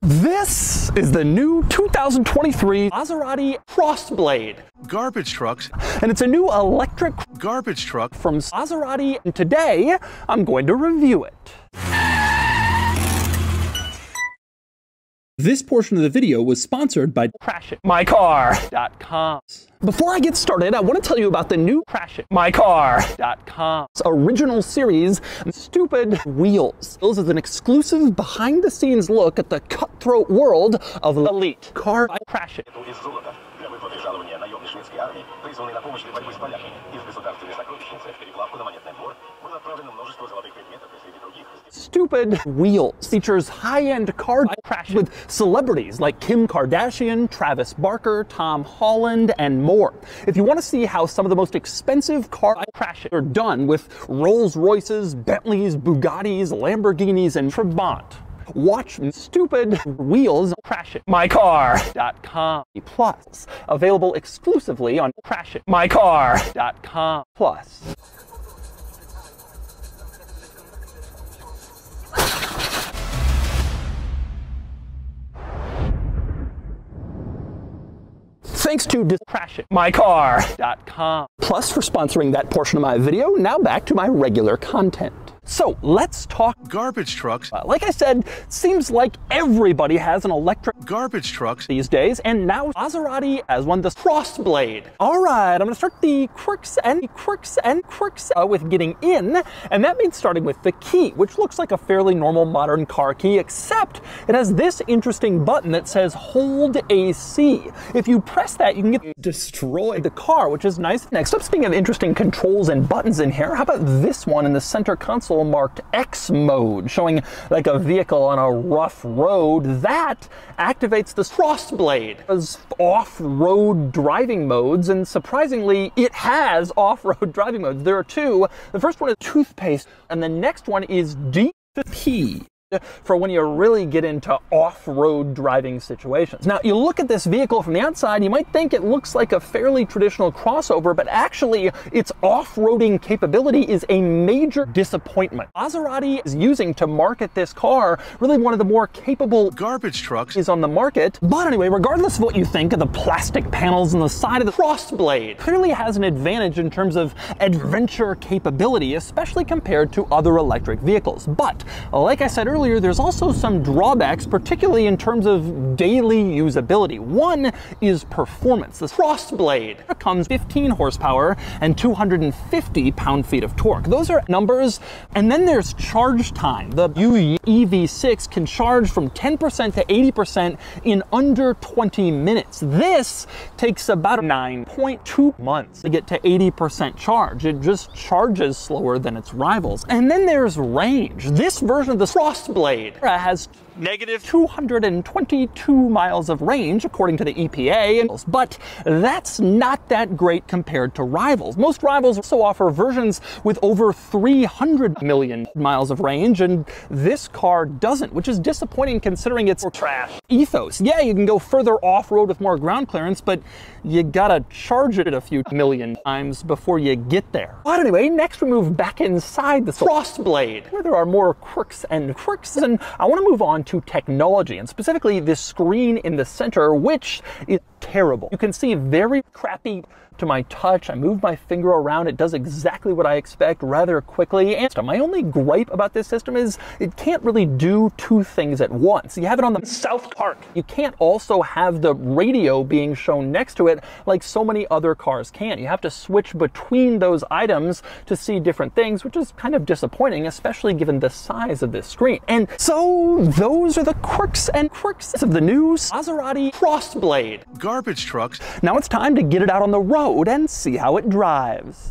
This is the new 2023 Maserati Crossblade. Garbage trucks. And it's a new electric garbage truck from Maserati. And today, I'm going to review it. This portion of the video was sponsored by CrashItMyCar.com. Before I get started, I want to tell you about the new CrashItMyCar.com original series, Stupid Wheels. This is an exclusive behind-the-scenes look at the cutthroat world of elite car crash it. Stupid Wheels features high-end car crash with celebrities like Kim Kardashian, Travis Barker, Tom Holland, and more. If you want to see how some of the most expensive car crashes are done with Rolls-Royces, Bentleys, Bugattis, Lamborghinis, and Trabant, watch Stupid Wheels CrashItMyCar.com Plus, available exclusively on CrashItMyCar.com Plus. Thanks to CrashItMyCar.com Plus for sponsoring that portion of my video. Now back to my regular content. So let's talk garbage trucks. Like I said, seems like everybody has an electric garbage trucks these days, and now Maserati has one, the Crossblade. All right, I'm gonna start the quirks with getting in, and that means starting with the key, which looks like a fairly normal modern car key, except it has this interesting button that says hold AC. If you press that, you can destroy the car, which is nice. Next up, speaking of interesting controls and buttons in here, how about this one in the center console marked X mode, showing like a vehicle on a rough road. That activates the Crossblade as off-road driving modes, and surprisingly, it has off-road driving modes. There are two. The first one is toothpaste, and the next one is DeMuro, for when you really get into off-road driving situations. Now, you look at this vehicle from the outside, you might think it looks like a fairly traditional crossover, but actually, its off-roading capability is a major disappointment. Maserati is using to market this car really one of the more capable garbage trucks is on the market. But anyway, regardless of what you think of the plastic panels on the side of the Crossblade, clearly has an advantage in terms of adventure capability, especially compared to other electric vehicles. But, like I said earlier, there's also some drawbacks, particularly in terms of daily usability. One is performance. The Crossblade comes 15 horsepower and 250 pound-feet of torque. Those are numbers. And then there's charge time. The EV6 can charge from 10% to 80% in under 20 minutes. This takes about 9.2 months to get to 80% charge. It just charges slower than its rivals. And then there's range. This version of the Crossblade has negative 222 miles of range, according to the EPA, but that's not that great compared to rivals. Most rivals also offer versions with over 300 million miles of range, and this car doesn't, which is disappointing considering its trash ethos. Yeah, you can go further off-road with more ground clearance, but you gotta charge it a few million times before you get there. But anyway, next we move back inside the Crossblade, where there are more quirks, and I want to move on to technology, and specifically this screen in the center, which is terrible. You can see very crappy to my touch. I move my finger around, it does exactly what I expect rather quickly. And my only gripe about this system is it can't really do two things at once. You have it on the South Park. You can't also have the radio being shown next to it like so many other cars can. You have to switch between those items to see different things, which is kind of disappointing, especially given the size of this screen. And so those are the quirks of the new Maserati Crossblade garbage trucks. Now it's time to get it out on the road and see how it drives.